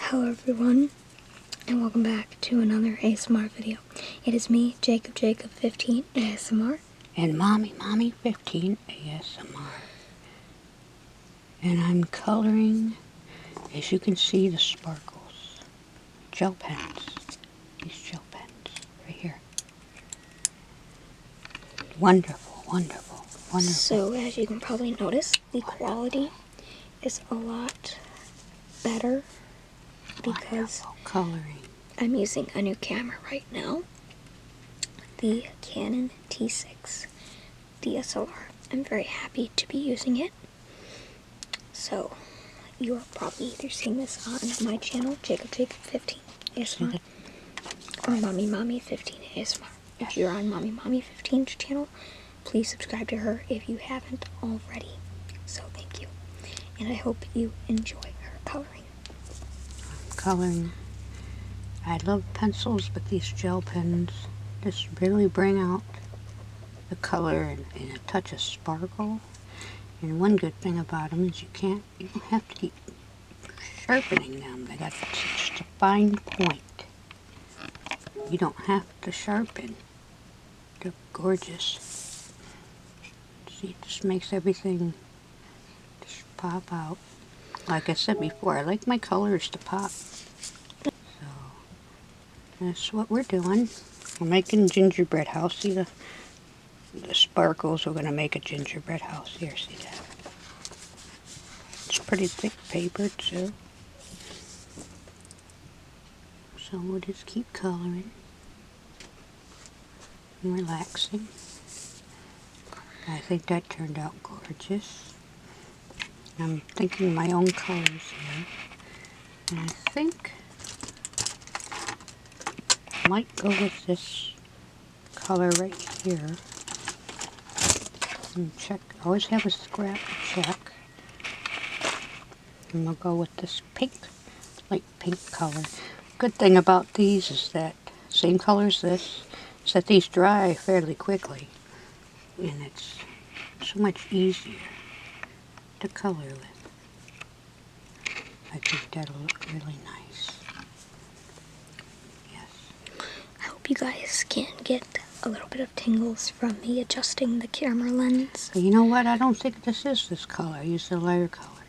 Hello everyone, and welcome back to another ASMR video. It is me, Jacob15 ASMR. And MommyMommy15 ASMR. And I'm coloring, as you can see, the sparkles. Gel pens. These gel pens right here. Wonderful, wonderful, wonderful. So as you can probably notice, the quality is a lot better because coloring. I'm using a new camera right now. The Canon T6 DSLR. I'm very happy to be using it. So you're probably either seeing this on my channel, Jacob15 ASMR, or MommyMommy15 ASMR. If you're on MommyMommy15's channel, please subscribe to her if you haven't already. So thank you. And I hope you enjoy her coloring. Coloring. I love pencils, but these gel pens just really bring out the color and a touch of sparkle. And one good thing about them is you don't have to keep sharpening them. They got such a fine point. You don't have to sharpen. They're gorgeous. See, it just makes everything just pop out. Like I said before, I like my colors to pop. So, that's what we're doing. We're making gingerbread house. See the sparkles? We're going to make a gingerbread house. Here, see that? It's pretty thick paper, too. So we'll just keep coloring and relaxing. I think that turned out gorgeous. I'm thinking my own colors here. And I think I might go with this color right here. And check. Always have a scrap to check. And we'll go with this pink, light pink color. Good thing about these is that, same color as this, is that these dry fairly quickly. And it's so much easier to color with. I think that'll look really nice. Yes. I hope you guys can get a little bit of tingles from me adjusting the camera lens. But you know what? I don't think this is this color. I used a lighter color.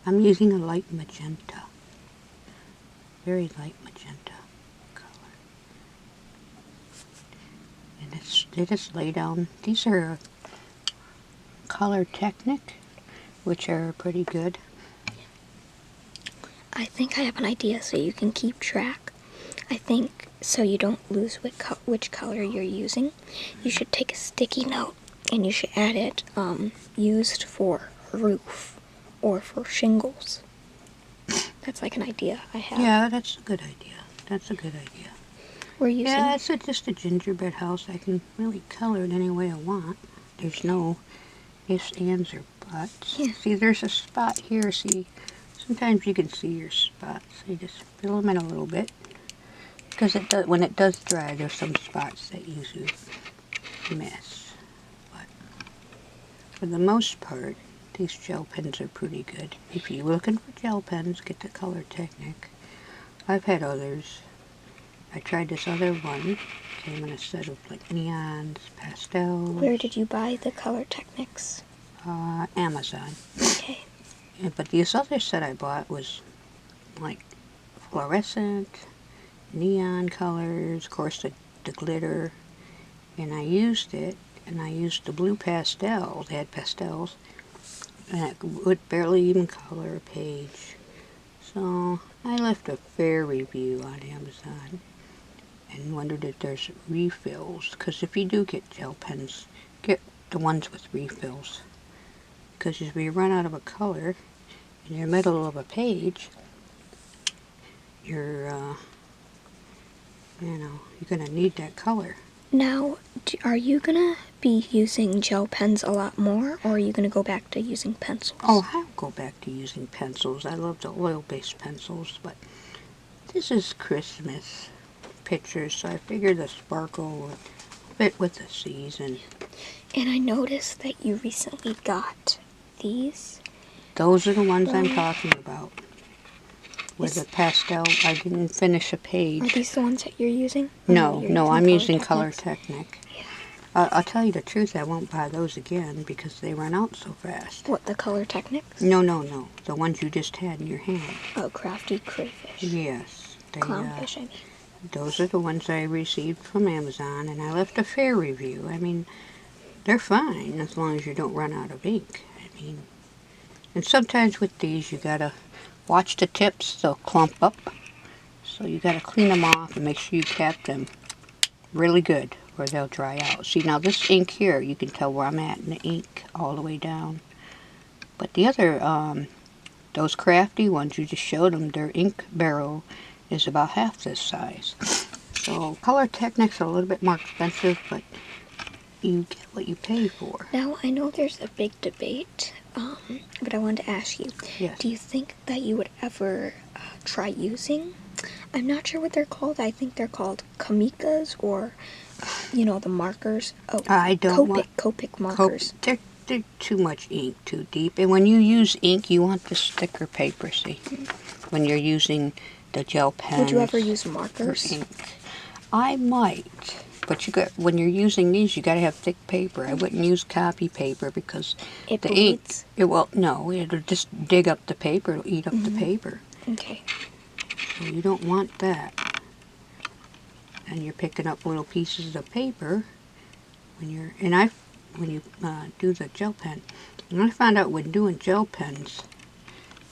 I'm using a light magenta. Very light magenta color. And they just lay down. These are ColorTechnik, which are pretty good. I think I have an idea so you can keep track. I think so you don't lose which color you're using. You should take a sticky note and you should add it used for roof or for shingles. That's like an idea I have. Yeah, that's a good idea. That's a good idea. We're using... Yeah, it's just a gingerbread house. I can really color it any way I want. There's no ifs, ands, or buts. Yeah. See, there's a spot here. See, sometimes you can see your spots. So you just fill them in a little bit. Because when it does dry, there's some spots that you miss. But for the most part, these gel pens are pretty good. If you're looking for gel pens, get the ColorTechnik. I've had others. I tried this other one. Came in a set of like neons, pastels. Where did you buy the ColorTechnics? Amazon. Okay. But this other set I bought was like fluorescent, neon colors, of course the glitter. And I used it, and I used the blue pastel. They had pastels. And it would barely even color a page. So I left a fair review on Amazon and wondered if there's refills. Because if you do get gel pens, get the ones with refills. Because if you run out of a color in the middle of a page, you're going to need that color. Now, are you going to be using gel pens a lot more, or are you going to go back to using pencils? Oh, I'll go back to using pencils. I love the oil-based pencils, but this is Christmas pictures, so I figured the sparkle would fit with the season. And I noticed that you recently got these. Those are the ones I'm talking about. with a pastel. I didn't finish a page. Are these the ones that you're using? Or No, I'm using ColorTechnics? ColorTechnik. Yeah. I'll tell you the truth, I won't buy those again because they run out so fast. What, the ColorTechnics? No. The ones you just had in your hand. Oh, crafty crayfish. Yes. Clownfish, I mean. Those are the ones I received from Amazon, and I left a fair review. I mean, they're fine as long as you don't run out of ink. I mean, and sometimes with these you gotta watch the tips, they'll clump up. So you gotta clean them off and make sure you cap them really good or they'll dry out. See, now this ink here, you can tell where I'm at in the ink all the way down. But the other, those crafty ones you just showed them, their ink barrel is about half this size. So ColorTechnics are a little bit more expensive, but you get what you pay for. Now, I know there's a big debate, but I wanted to ask you, Yes. do you think that you would ever try using, I'm not sure what they're called, I think they're called Kamikas, or, you know, the markers. Oh, I don't want Copic markers. They're too much ink, too deep. And when you use ink, you want the thicker paper, see? When you're using the gel pens. Would you ever use markers? Ink. I might. But when you're using these, you got to have thick paper. I wouldn't use copy paper because It the bleeds? No, it'll just dig up the paper. It'll eat up the paper. Okay. So you don't want that. And you're picking up little pieces of paper when you do the gel pen. And I found out when doing gel pens,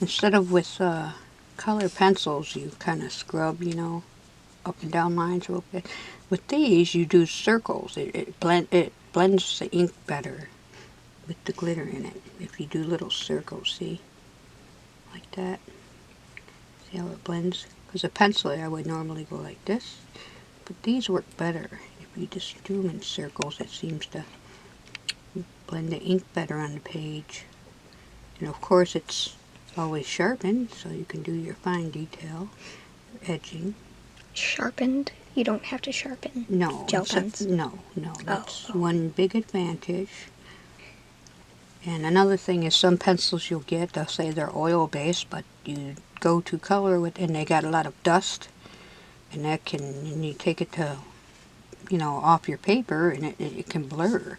instead of with color pencils, you kind of scrub, you know, up and down lines a little bit. With these, you do circles. It blends the ink better with the glitter in it. If you do little circles, see, like that. See how it blends? Because a pencil, I would normally go like this, but these work better. If you just do them in circles, it seems to blend the ink better on the page. And of course, it's always sharpened, so you can do your fine detail, edging. Sharpened? You don't have to sharpen gel pens? No, that's one big advantage. And another thing is some pencils you'll get, they'll say they're oil-based, but you go to color with, and they got a lot of dust, and you take it to, you know, off your paper, and it can blur.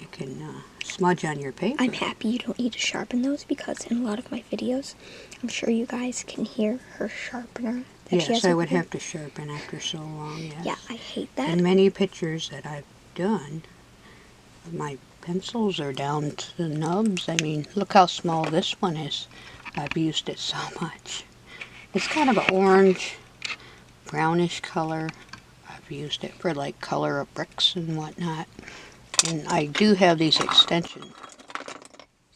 It can smudge on your paper. I'm happy you don't need to sharpen those, because in a lot of my videos, I'm sure you guys can hear her sharpener. Yes, I would have to sharpen after so long, yes. Yeah, I hate that. In many pictures that I've done, my pencils are down to the nubs. I mean, look how small this one is. I've used it so much. It's kind of an orange, brownish color. I've used it for like color of bricks and whatnot. And I do have these extension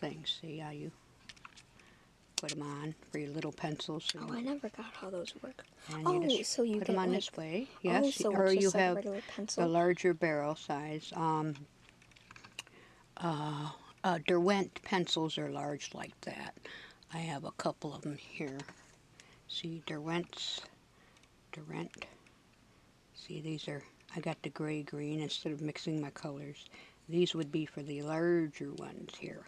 things. See how you put them on for your little pencils. Oh, I never got how those work. And you just so you put get them on like, this way. Yes, so or it's you just like a have regular pencil. the larger barrel size. Derwent pencils are large like that. I have a couple of them here. See, Derwent. See, these are, I got the gray-green instead of mixing my colors. These would be for the larger ones here.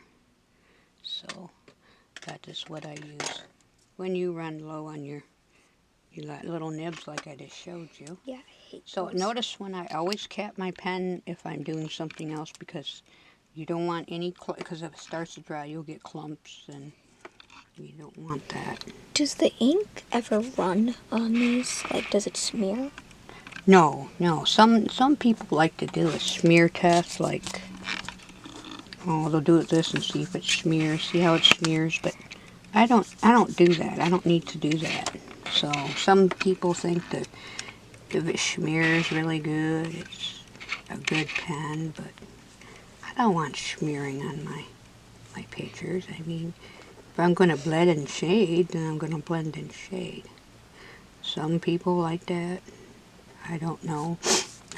So, that is what I use. When you run low on your little nibs like I just showed you. Yeah, I hate So those. notice when I always cap my pen if I'm doing something else, because you don't want any, because if it starts to dry you'll get clumps, and you don't want that. Does the ink ever run on these? Like, does it smear? No. Some people like to do a smear test, like, oh, they'll do it this and see if it smears, see how it smears, but I don't do that. I don't need to do that. So some people think that if it smears really good, it's a good pen, but I don't want smearing on my pictures. I mean, if I'm going to blend in shade, then I'm going to blend in shade. Some people like that. I don't know.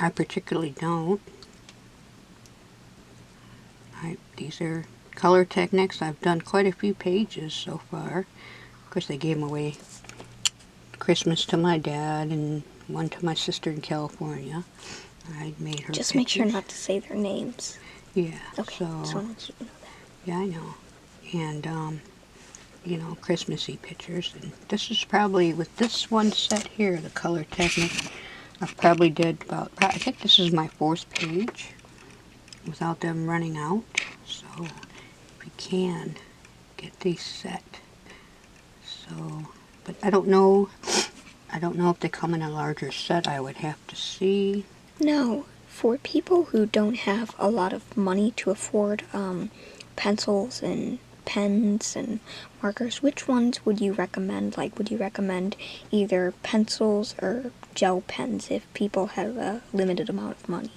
I particularly don't. These are ColorTechnics. I've done quite a few pages so far. Of course, they gave them away Christmas to my dad and one to my sister in California. I made her Just pictures. make sure not to say their names. Yeah. Okay, so I want you to know that. Yeah, I know. And you know, Christmassy pictures. And this is probably, with this one set here, the ColorTechnik, I probably did about, I think this is my 4th page without them running out. So if you can, get these set. So, but I don't know if they come in a larger set. I would have to see. No, for people who don't have a lot of money to afford pencils and pens and markers, which ones would you recommend? Like, would you recommend either pencils or gel pens if people have a limited amount of money?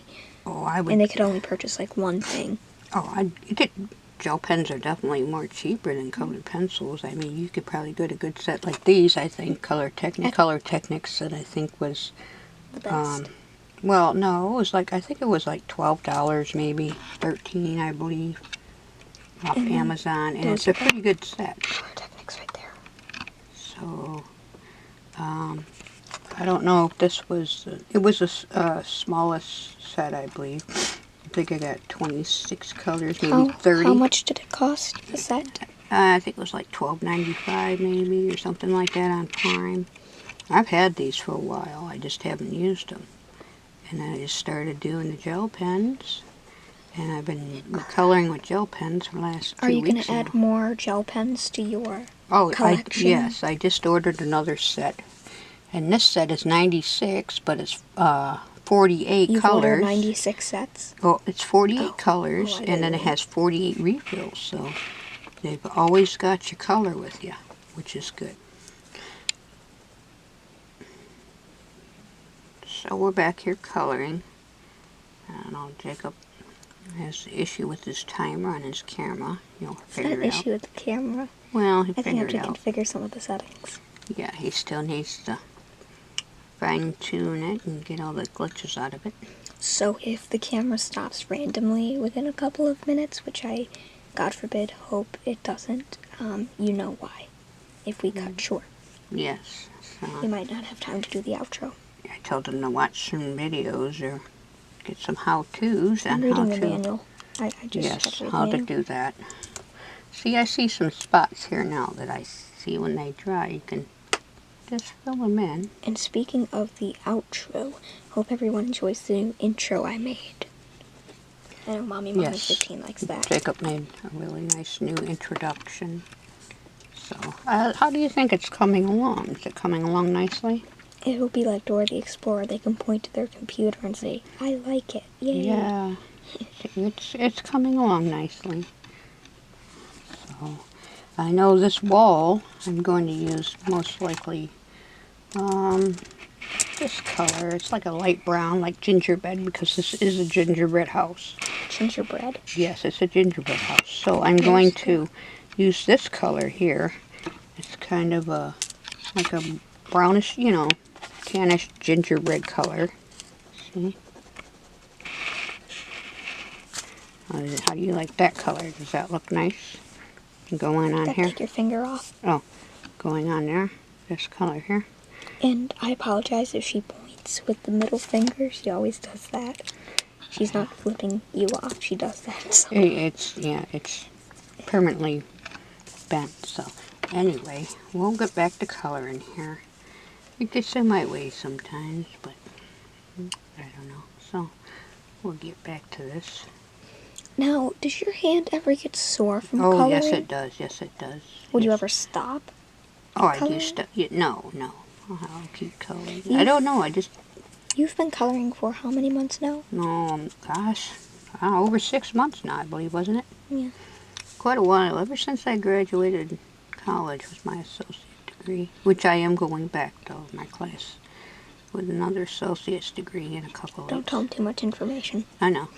Oh, I would. And they could only purchase like one thing. Oh, I'd get, gel pens are definitely more cheaper than colored pencils. I mean, you could probably get a good set like these. I think ColorTechnik set, I think, was The best. well, no, it was like, I think it was like $12, maybe $13, I believe, off Amazon, and it's a pretty good set. ColorTechnik's right there. So, I don't know if this was, it was a smallest set, I believe. I think I got 26 colors, maybe 30. How much did it cost, the set? I think it was like $12.95 maybe, or something like that on Prime. I've had these for a while, I just haven't used them. And I just started doing the gel pens, and I've been coloring with gel pens for the last 2 weeks. Are you going to now. add more gel pens to your collection? Yes, I just ordered another set. And this set is 96, but it's 48 You've colors. ordered 96 sets? Oh, it's 48 colors, and then it has 48 refills, so they've always got your color with you, which is good. So we're back here coloring. I don't know, Jacob has an issue with his timer on his camera. You'll figure it out. An issue with the camera. Well, he I think I figured have it to out. configure some of the settings. Yeah, he still needs to fine-tune it and get all the glitches out of it. So if the camera stops randomly within a couple of minutes, which I, God forbid, hope it doesn't, you know why. If we cut short. Yes. So We might not have time to do the outro. I told him to watch some videos or get some how-tos on I'm how reading the to... manual. I just Yes, read how the to manual. do that. See, I see some spots here now that I see when they dry. You can just fill them in. And speaking of the outro, hope everyone enjoys the new intro I made. I know MommyMommy15 likes that. Jacob made a really nice new introduction. So, how do you think it's coming along? Is it coming along nicely? It'll be like Dora the Explorer. They can point to their computer and say, I like it. Yay. Yeah, it's coming along nicely. So, I know this wall I'm going to use most likely this color. It's like a light brown, like gingerbread, because this is a gingerbread house. Gingerbread? Yes, it's a gingerbread house. So I'm going to use this color here. It's kind of like a brownish, you know, tannish gingerbread color. See? How do you like that color? Does that look nice? Going on here. Take your finger off. Oh, going on there. This color here. And I apologize if she points with the middle finger. She always does that. She's not flipping you off. She does that. So. It's permanently bent. So anyway, we'll get back to coloring here. It gets in my way sometimes, but I don't know. So we'll get back to this. Now, does your hand ever get sore from Oh, coloring? yes it does. Yes it does. Would you ever stop? Oh, I coloring? do stuff. Yeah, no. I'll keep coloring. I don't know. You've been coloring for how many months now? Gosh, over 6 months now, I believe, wasn't it? Yeah. Quite a while. Ever since I graduated college with my associate degree, which I am going back to my class with another associate's degree in a couple of weeks. Don't tell them too much information. I know.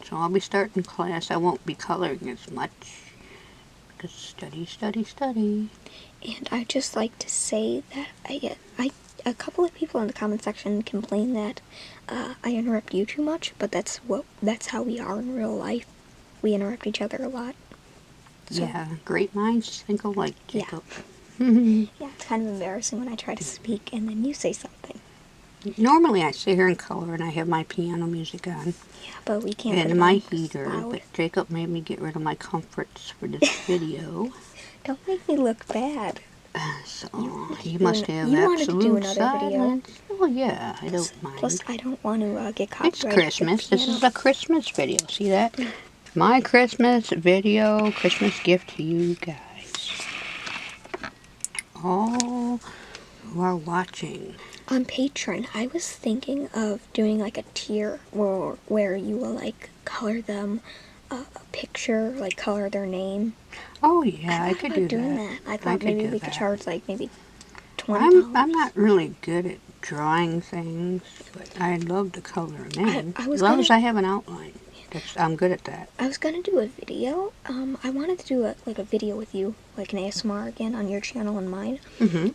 So I'll be starting class. I won't be coloring as much because study. And I'd just like to say that a couple of people in the comment section complain that I interrupt you too much, but that's how we are in real life. We interrupt each other a lot. So, yeah, great minds think alike, Jacob. Yeah, it's kind of embarrassing when I try to speak and then you say something. Normally I sit here and color and I have my piano music on. Yeah, but we can't. And my heater, but Jacob made me get rid of my comforts for this video. Don't make me look bad. So, you must have absolute silence. Oh yeah, I don't mind. Plus, I don't want to get copyrighted. It's Christmas. This is a Christmas video. See that? My Christmas video, Christmas gift to you guys. All who are watching. On Patreon, I was thinking of doing like a tier where you will like color them a picture, like color their name. Oh yeah, I could do that. I thought maybe we could charge like maybe $20. I'm not really good at drawing things, but I love to color them in. As long as I have an outline. I'm good at that. I was gonna do a video. I wanted to do a video with you, like an ASMR again on your channel and mine,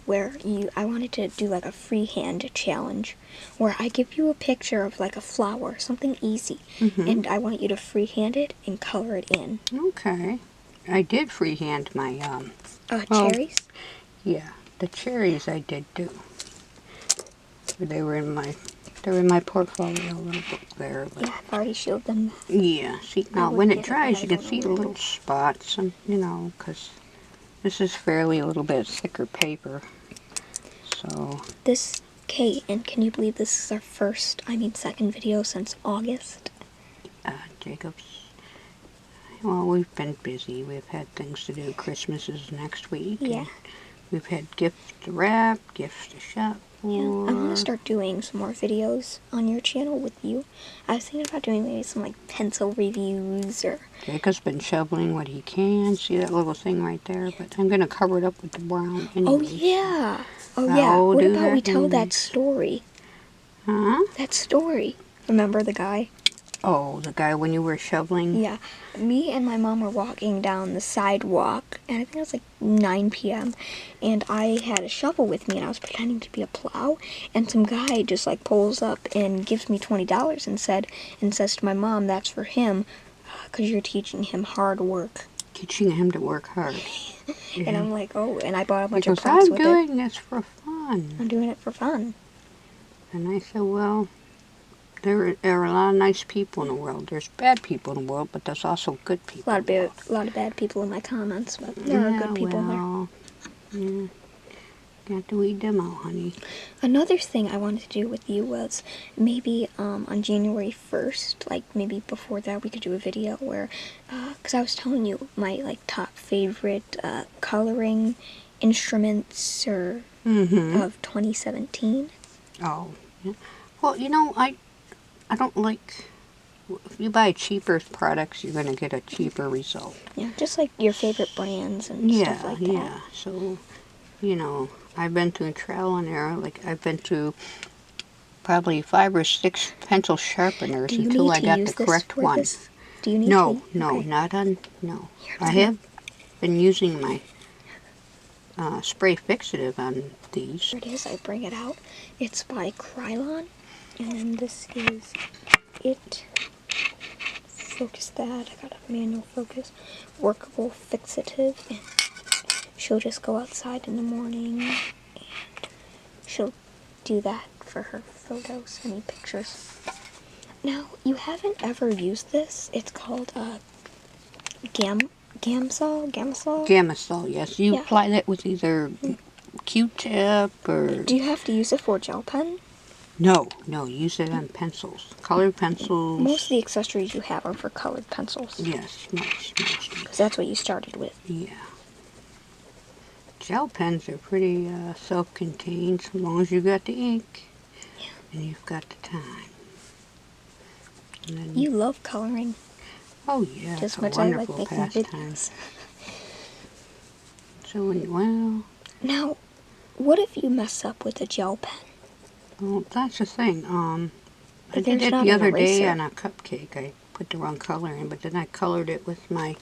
where I wanted to do like a freehand challenge, where I give you a picture of like a flower, something easy, and I want you to freehand it and color it in. Okay. I did freehand my cherries. Yeah, the cherries I did do. They were in my portfolio little book there. But yeah, I've already showed them. Yeah, see, now when it dries, you can see the little spots, and because this is fairly a little bit thicker paper. So. Kate, and can you believe this is our second video since August? Jacob's. Well, we've been busy. We've had things to do. Christmas is next week. Yeah. We've had gifts to wrap, gifts to shop. Yeah, I want to start doing some more videos on your channel with you. I was thinking about doing maybe some like pencil reviews or... Jacob's been shoveling what he can. See that little thing right there? But I'm going to cover it up with the brown anyway. Oh yeah! Oh yeah, what about we tell that story? Huh? That story. Remember the guy? Oh, the guy when you were shoveling? Yeah. Me and my mom were walking down the sidewalk, and I think it was like 9 p.m., and I had a shovel with me, and I was pretending to be a plow, and some guy just like pulls up and gives me $20 and says to my mom, that's for him, because you're teaching him hard work. Teaching him to work hard. And I'm like, oh, and I bought a bunch of props with it. I'm doing this for fun. I'm doing it for fun. And I said, well... There are a lot of nice people in the world. There's bad people in the world, but there's also good people. A lot of bad people in my comments, but there are good people there. Yeah. Got to weed them out, honey. Another thing I wanted to do with you was maybe on January 1st, like maybe before that, we could do a video where, because I was telling you my like top favorite coloring instruments of 2017. Oh, yeah. Well, I don't like, if you buy cheaper products, you're going to get a cheaper result. Yeah, just like your favorite brands and stuff like that. Yeah, so, I've been through trial and error. Like, I've been through probably 5 or 6 pencil sharpeners until I got the correct one. Do you need no, I have been using my spray fixative on these. Here it is, I bring it out. It's by Krylon. And then this is it. Focus that. I got a manual focus. Workable fixative. And she'll just go outside in the morning and she'll do that for her photos, any pictures. Now, you haven't ever used this. It's called Gamisol? Gamisol, yes. You apply that with either Q-tip or... Do you have to use it for a gel pen? No, use it on pencils. Colored pencils. Most of the accessories you have are for colored pencils. Yes, most. Because that's what you started with. Yeah. Gel pens are pretty self-contained, as long as you got the ink. Yeah. And you've got the time. And then, you love coloring. Oh yeah, just it's a much wonderful I like making videos. So, well... Now, what if you mess up with a gel pen? Well, that's the thing. I did it the other day on a cupcake. I put the wrong color in, but then I colored it with my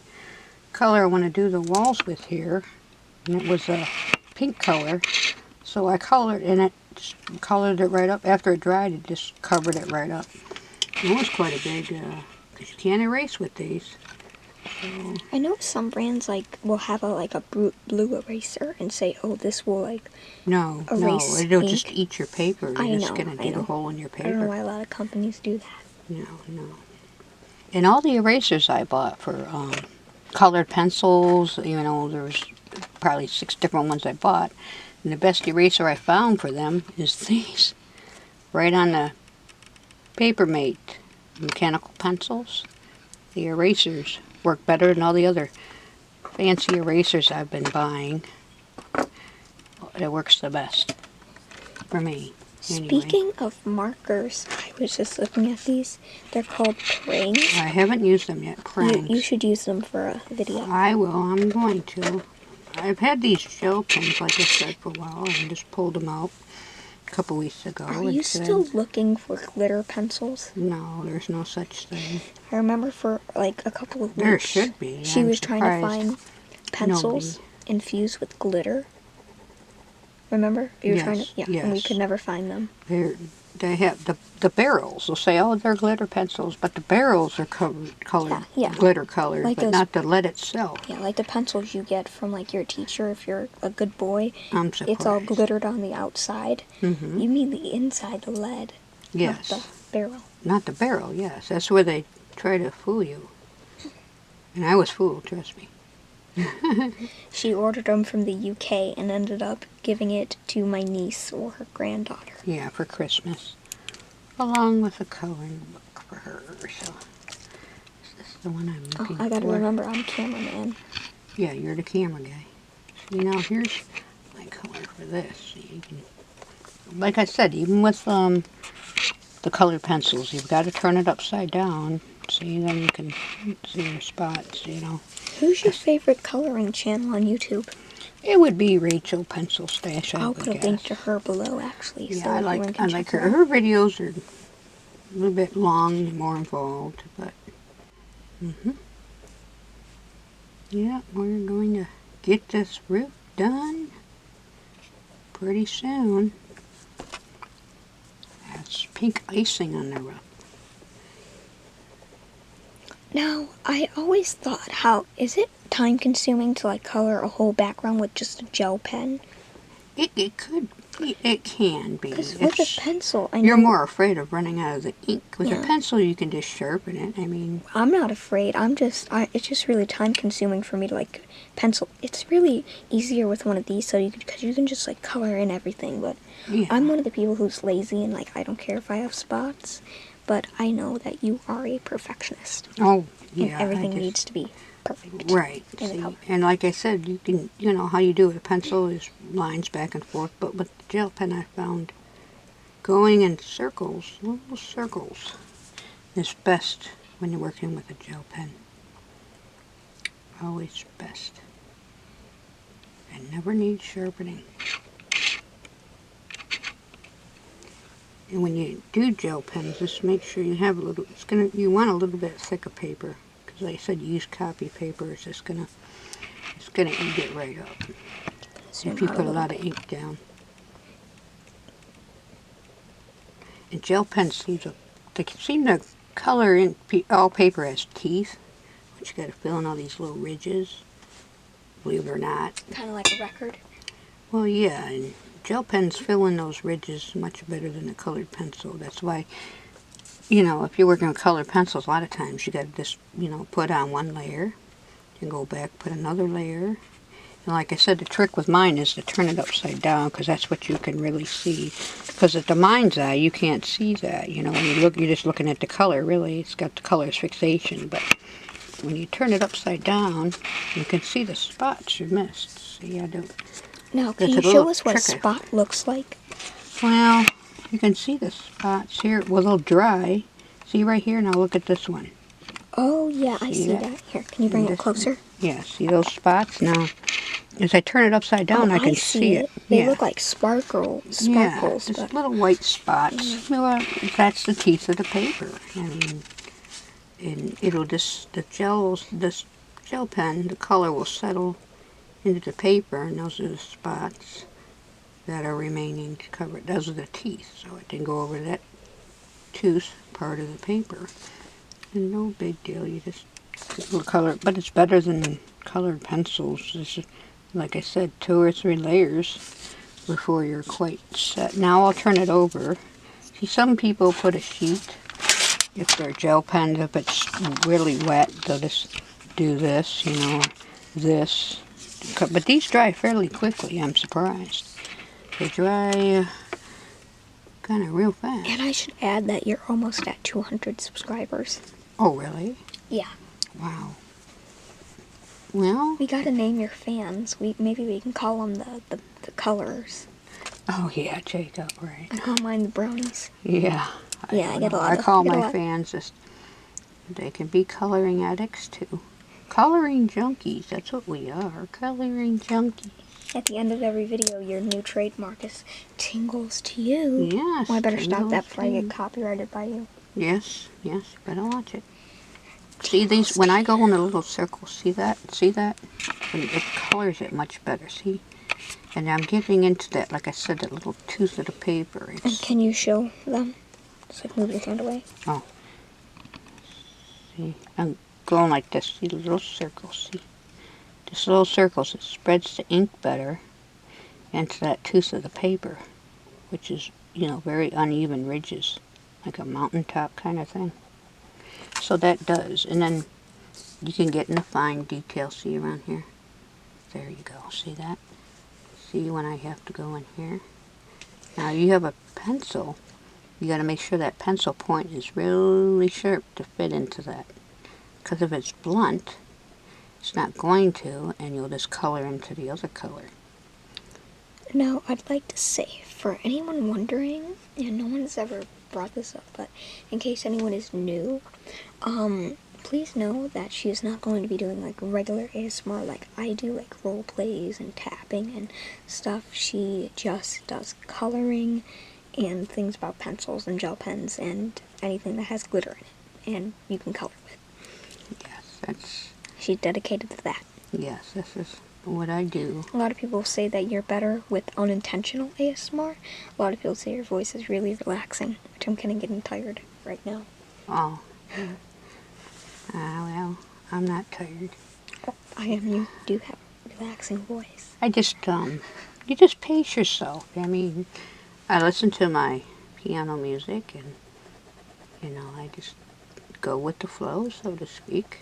color I want to do the walls with here. And it was a pink color. So I colored it right up. After it dried, it just covered it right up. It was quite a big, because you can't erase with these. So, I know some brands like will have a blue eraser and say, "Oh, this will like no, erase it'll ink." just eat your paper. I You're just know, gonna I dig a know. hole in your I don't know paper. why a lot of companies do that. No. And all the erasers I bought for colored pencils, you know, there was probably 6 different ones I bought. And the best eraser I found for them is these. Right on the Papermate mechanical pencils. The erasers work better than all the other fancy erasers I've been buying. It works the best for me. Anyway, Speaking of markers, I was just looking at these. They're called prangs. I haven't used them yet. Prangs. You should use them for a video. I will. I'm going to. I've had these gel pens, like I said, for a while. I just pulled them out a couple weeks ago. Are you still looking for glitter pencils? No, there's no such thing. I remember for like a couple of weeks. There should be. She I'm was trying to find pencils infused with glitter. Remember? You were trying to, yes. And we could never find them. They have the barrels. They'll say, "Oh, they're glitter pencils," but the barrels are colored, glitter colored, like but not the lead itself. Yeah, like the pencils you get from like your teacher if you're a good boy. I'm surprised. It's all glittered on the outside. Mm-hmm. You mean the inside, the lead. Yes. Not the barrel. Not the barrel. Yes, that's where they try to fool you. And I was fooled. Trust me. She ordered them from the UK and ended up giving it to my niece or her granddaughter. Yeah, for Christmas. Along with a coloring book for her. So, is this the one I'm looking for? I gotta remember, I'm cameraman. Yeah, you're the camera guy. See, now here's my color for this. So you can, like I said, even with the colored pencils, you've got to turn it upside down. See, then you can see your spots, you know. Who's your favorite coloring channel on YouTube? It would be Rachel Pencil Stash, I'll put a link to her below, actually. Yeah, so I like her. Her videos are a little bit long, more involved, but yeah, we're going to get this roof done pretty soon. That's pink icing on the roof. Now, I always thought, is it time consuming to like color a whole background with just a gel pen? It could be, it can be. Because with a pencil, I know... You're more afraid of running out of the ink. With a pencil, you can just sharpen it. I mean... I'm not afraid. It's just really time consuming for me to like pencil. It's really easier with one of these because you can just like color in everything. But yeah. I'm one of the people who's lazy and like I don't care if I have spots. But I know that you are a perfectionist. Oh, yeah. And everything needs to be perfect. Right. See, and like I said, you can, you know, how you do with a pencil is lines back and forth. But with the gel pen, I found going in circles, little circles, is best when you're working with a gel pen. Always best. And never need sharpening. And when you do gel pens, just make sure you have a little, you want a little bit thicker paper. Because like I said, you use copy paper, it's gonna eat it right up. If you put a lot of ink down. And gel pens they seem to color in, all paper has teeth. But you gotta fill in all these little ridges. Believe it or not. Kind of like a record? Well, yeah, and gel pens fill in those ridges much better than a colored pencil. That's why, you know, if you're working with colored pencils, a lot of times you got to just, you know, put on one layer and go back, put another layer. And like I said, the trick with mine is to turn it upside down because that's what you can really see. Because at the mind's eye, you can't see that. You know, when you look, you're just looking at the color. Really, it's got the color's fixation. But when you turn it upside down, you can see the spots you missed. See, I don't... Now, can you show us what a spot looks like? Well, you can see the spots here. Well, they'll dry. See right here? Now look at this one. Oh, yeah, I see that. Here, can you bring it closer? Yeah, see those spots? Now, as I turn it upside down, I can see it. They look like sparkles. Yeah, just little white spots. Well, that's the teeth of the paper. I mean, and it'll just, this gel pen, the color will settle into the paper, and those are the spots that are remaining to cover it. Those are the teeth, so it didn't go over that tooth part of the paper. And no big deal, you just Color, but it's better than colored pencils. This is, like I said, 2 or 3 layers before you're quite set. Now I'll turn it over. See, some people put a sheet if they're gel pens. If it's really wet, they'll just do this, you know, this. But these dry fairly quickly, I'm surprised. They dry kind of real fast. And I should add that you're almost at 200 subscribers. Oh, really? Yeah. Wow. Well, We gotta name your fans. Maybe we can call them the colors. oh yeah, Jacob, right. I call mine the Brownies. Yeah. Yeah, I get a lot. I call my fans just, they can be coloring addicts too. Coloring junkies, that's what we are. Coloring junkies. At the end of every video, your new trademark is tingles to you. Yes. Well, I better stop that before I tingles get copyrighted by you. Yes, yes, better watch it. See these, when I go in a little circle, see that? See that? And it colors it much better, see? And I'm getting into that, like I said, that little tooth of the paper. And can you show them? Just like move your hand away. Oh. See, I'm going like this, see the little circles, see? Just little circles, it spreads the ink better into that tooth of the paper, which is, you know, very uneven ridges, like a mountaintop kind of thing. So that does, and then you can get in the fine detail, see around here? There you go, see that? See when I have to go in here? Now you have a pencil, you got to make sure that pencil point is really sharp to fit into that. Because if it's blunt, it's not going to, and you'll just color into the other color. Now, I'd like to say, for anyone wondering, and no one's ever brought this up, but in case anyone is new, please know that she is not going to be doing like regular ASMR like I do, like role plays and tapping and stuff. She just does coloring and things about pencils and gel pens and anything that has glitter in it and you can color with. Yes, that's... She's dedicated to that. Yes, this is what I do. A lot of people say that you're better with unintentional ASMR. A lot of people say your voice is really relaxing, which I'm kind of getting tired right now. Oh, yeah. Well, I'm not tired. Oh, I am. You do have a relaxing voice. I just, you just pace yourself. I mean, I listen to my piano music and, you know, I just go with the flow, so to speak,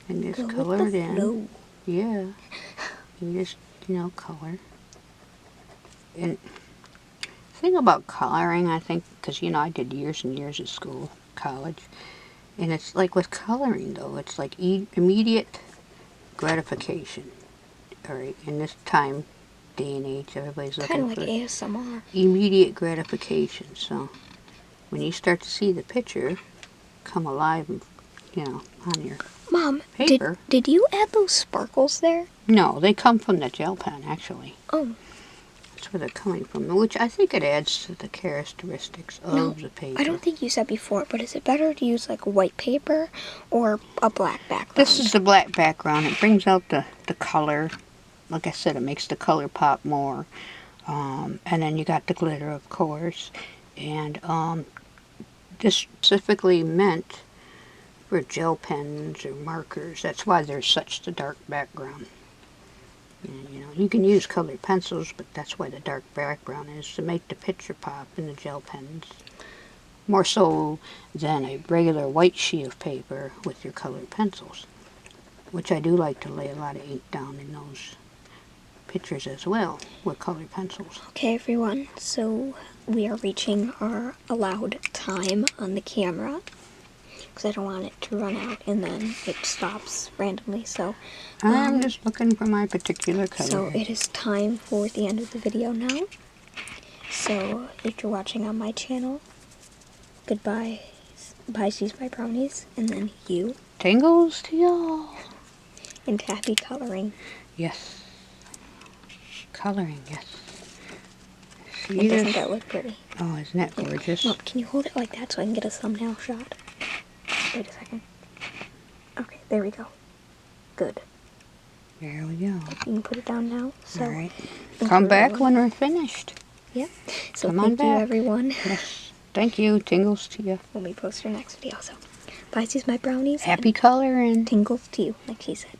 and just Go color with the it in. flow. Yeah. You just, you know, color. And the thing about coloring, I think, because, you know, I did years and years of school, college, and it's like with coloring, though, it's like immediate gratification. All right, in this day and age, everybody's looking Kind of for like ASMR. immediate gratification. So when you start to see the picture come alive, you know, on your Mom, paper. did you add those sparkles there? No, they come from the gel pen, actually. Oh. That's where they're coming from, which I think it adds to the characteristics of the paper. I don't think you said before, but is it better to use like white paper or a black background? This is the black background. It brings out the color. Like I said, it makes the color pop more. And then you got the glitter, of course. And this specifically meant for gel pens or markers. That's why there's such the dark background. And, you know, you can use colored pencils, but that's why the dark background is, to make the picture pop in the gel pens. More so than a regular white sheet of paper with your colored pencils. Which I do like to lay a lot of ink down in those pictures as well with colored pencils. Okay, everyone, so we are reaching our allowed time on the camera. Because I don't want it to run out and then it stops randomly, so... I'm just looking for my particular color. So it is time for the end of the video now. So if you're watching on my channel, goodbye, Pisces by Brownies, and then you. Tingles to y'all. And happy coloring. Yes. Coloring, yes. And doesn't that look pretty? Oh, isn't that gorgeous? Look, can you hold it like that so I can get a thumbnail shot? Wait a second. Okay, there we go. Good. There we go. You can put it down now. So, all right. Come back when we're finished. Yeah. So Come on thank you, back. everyone. Yes. Thank you. Tingles to you. When we post our next video. So Buys you my brownies. Happy coloring. Tingles to you, like she said.